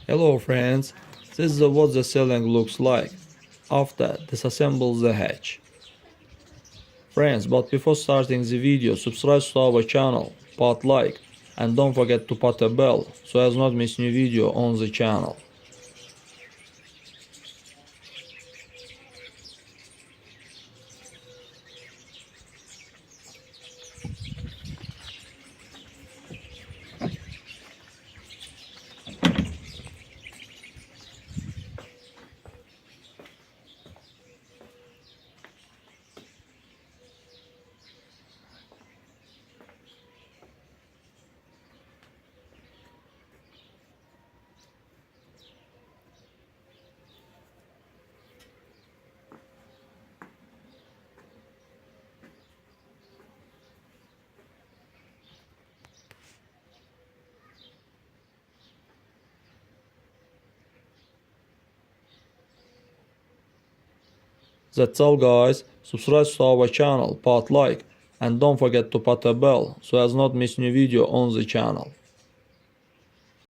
Hello friends, this is what the ceiling looks like after disassemble the hatch. Friends, but before starting the video, subscribe to our channel, put like, and don't forget to put a bell so as not miss new video on the channel. That's all guys, subscribe to our channel, put like, and don't forget to put a bell so as not miss new video on the channel.